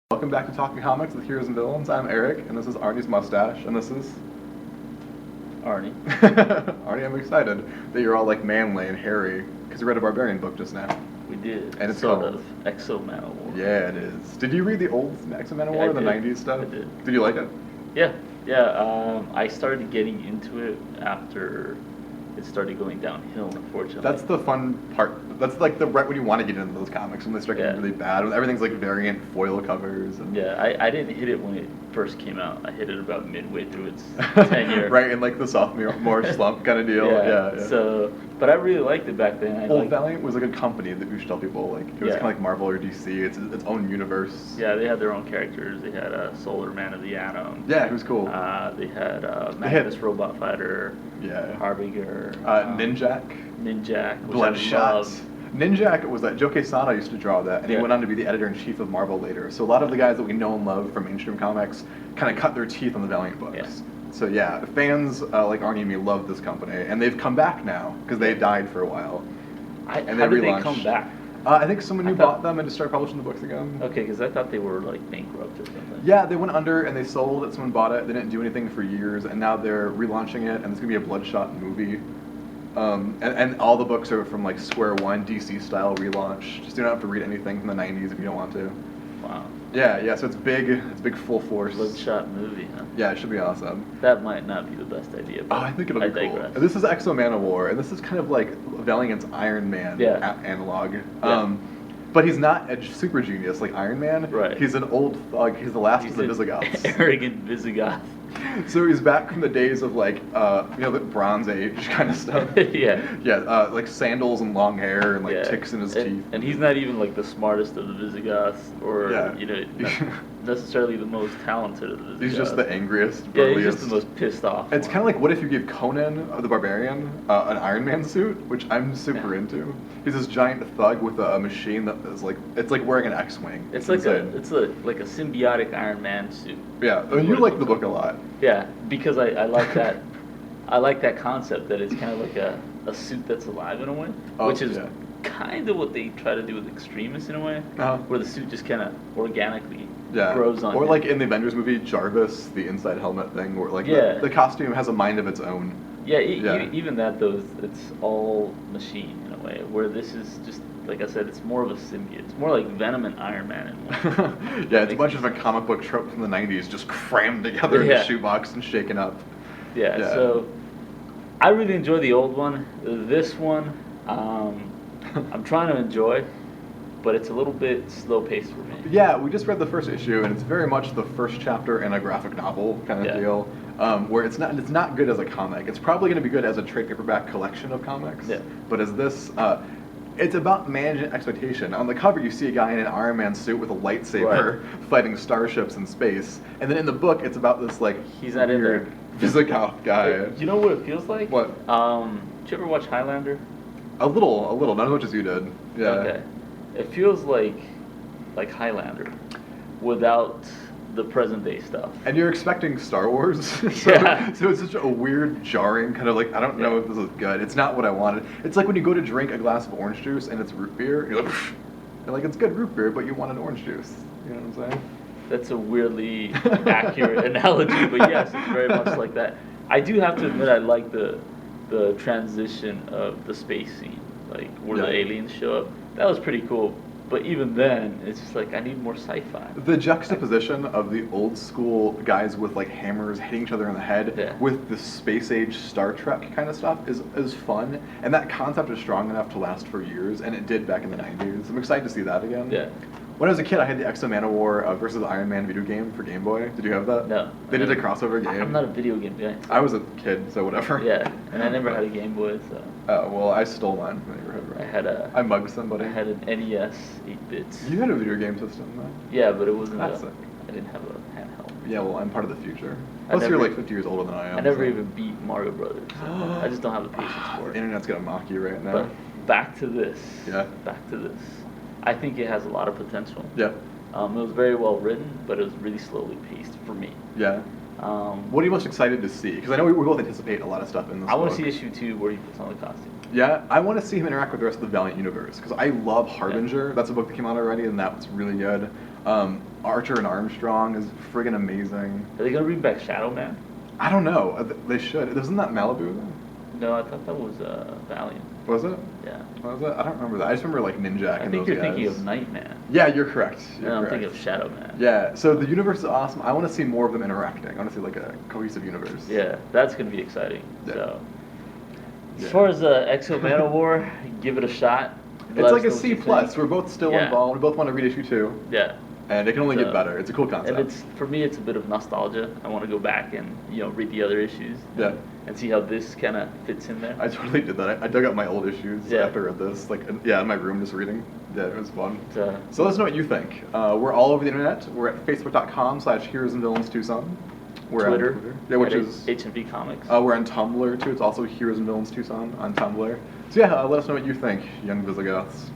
Welcome back to Talking Comics with Heroes and Villains. I'm Eric, and this is Arnie's mustache, and this is Arnie. Arnie. I'm excited that you're all like manly and hairy because you read a Barbarian book just now. We did. And it's sort called of X-O Manowar. Yeah, it is. Did you read the old X-O Manowar, the '90s stuff? I did. Did you like it? Yeah. I started getting into it after it started going downhill, unfortunately. That's the fun part. That's like the right when you want to get into those comics when they start getting really bad. When everything's like variant foil covers. And Yeah, I didn't hit it when it first came out. I hit it about midway through its tenure. Right, in like the sophomore slump kind of deal. Yeah. So, but I really liked it back then. Valiant was a good company that we should tell people. Like it was kind of like Marvel or DC. It's its own universe. Yeah, they had their own characters. They had Solar Man of the Atom. Yeah, he was cool. They had Magnus Robot Fighter. Yeah. Harbinger. Ninjak. Bloodshot. Ninjak was that Joe Quesada used to draw that, and he went on to be the editor-in-chief of Marvel later. So a lot of the guys that we know and love from mainstream comics kind of cut their teeth on the Valiant books. Yeah. So yeah, fans like Arnie and me love this company, and they've come back now because they died for a while. How did they come back? I think someone new bought them and just started publishing the books again. Okay, because I thought they were like bankrupt or something. Yeah, they went under and they sold it. Someone bought it. They didn't do anything for years, and now they're relaunching it, and it's gonna be a Bloodshot movie. And all the books are from like square one, DC style relaunch. Just you don't have to read anything from the '90s if you don't want to. Wow. Yeah. So it's big full force. Bloodshot movie, huh? Yeah, it should be awesome. That might not be the best idea. But I think it'll be digress. cool. This is X-O Manowar, and this is kind of like Valiant's Iron Man analog. Yeah. But he's not a super genius like Iron Man. Right. He's an old thug. He's the last of the Visigoths. Arrogant Visigoth. So he's back from the days of like, the Bronze Age kind of stuff. Yeah. Like sandals and long hair and like ticks in his teeth. And he's not even like the smartest of the Visigoths, or not necessarily the most talented of the Visigoths. He's just the angriest, Yeah, burliest. he's just the most pissed off. It's kind of like what if you gave Conan the Barbarian an Iron Man suit, which I'm super into. He's this giant thug with a machine that is like it's like wearing an X-wing. It's like a symbiotic Iron Man suit. Yeah, and you like the book a lot. Yeah, because I like that. I like that concept that it's kind of like a suit that's alive in a way, which is kind of what they try to do with Extremis in a way, where the suit just kind of organically grows on. Or like in the Avengers movie, Jarvis, the inside helmet thing, where like the costume has a mind of its own. Yeah, even that though, it's all machine in a way, where this is just, like I said, it's more of a symbiote. It's more like Venom and Iron Man in one. Yeah, it's a bunch of a comic book trope from the '90s just crammed together in a shoebox and shaken up. Yeah, so I really enjoy the old one. This one, I'm trying to enjoy, but it's a little bit slow paced for me. Yeah, we just read the first issue, and it's very much the first chapter in a graphic novel kind of deal, where it's not good as a comic. It's probably going to be good as a trade paperback collection of comics. Yeah. But as this, it's about managing expectation. On the cover, you see a guy in an Iron Man suit with a lightsaber fighting starships in space, and then in the book, it's about this like he's not weird Visigoth guy. You know what it feels like? What? Did you ever watch Highlander? A little, not as much as you did. Yeah. Okay. It feels like Highlander, without the present day stuff. And you're expecting Star Wars, so it's such a weird, jarring kind of like, I don't know if this is good. It's not what I wanted. It's like when you go to drink a glass of orange juice and it's root beer, and you're like, it's good root beer, but you want an orange juice. You know what I'm saying? That's a weirdly accurate analogy, but yes, it's very much like that. I do have to admit I like the transition of the space scene, like where the aliens show up. That was pretty cool. But even then, it's just like, I need more sci-fi. The juxtaposition of the old school guys with like hammers hitting each other in the head with the space age Star Trek kind of stuff is fun. And that concept is strong enough to last for years, and it did back in the '90s. I'm excited to see that again. Yeah. When I was a kid, I had the X-O Manowar versus Iron Man video game for Game Boy. Did you have that? No. They did a crossover game. I'm not a video game guy. I was a kid, so whatever. Yeah, and I never had a Game Boy, so. Oh, well, I stole mine from the neighborhood. I mugged somebody. I had an NES 8-bits. You had a video game system, though? Yeah, but it wasn't That's sick. I didn't have a handheld. Yeah, well, I'm part of the future. Plus, you're like 50 years older than I am. I never even beat Mario Brothers. So I just don't have the patience for it. The internet's gonna mock you right now. But back to this. Yeah. Back to this. I think it has a lot of potential. Yeah. It was very well written, but it was really slowly paced for me. Yeah. What are you most excited to see? Because I know we both anticipate a lot of stuff in this book. I want to see issue 2 where he puts on the costume. Yeah, I want to see him interact with the rest of the Valiant universe because I love Harbinger. That's a book that came out already, and that's really good. Archer and Armstrong is friggin' amazing. Are they gonna bring back Shadow Man? I don't know. They should. Isn't that Malibu? No, I thought that was Valiant. Was it? Yeah. What was it? I don't remember that. I just remember like Ninjak I and think those you're guys. thinking of Nightman. Yeah, you're correct. You're I'm correct. thinking of Shadow Man. Yeah, so the universe is awesome. I want to see more of them interacting. I want to see like a cohesive universe. Yeah, that's gonna be exciting. Yeah. So, as Yeah. far as X-O Manowar, give it a shot. It's like a C plus. We're both still Yeah. involved. We both want to read issue 2. Yeah. And it can only get better. It's a cool concept. And it's for me, it's a bit of nostalgia. I want to go back and read the other issues. Yeah. And see how this kind of fits in there. I totally did that. I dug up my old issues after I read this. Like, yeah, in my room just reading. Yeah, it was fun. So let us know what you think. We're all over the internet. We're at facebook.com/Heroes and Villains Tucson. We're Twitter. on Twitter. Yeah, which is H&V Comics. We're on Tumblr too. It's also Heroes and Villains Tucson on Tumblr. So yeah, let us know what you think, young Visigoths.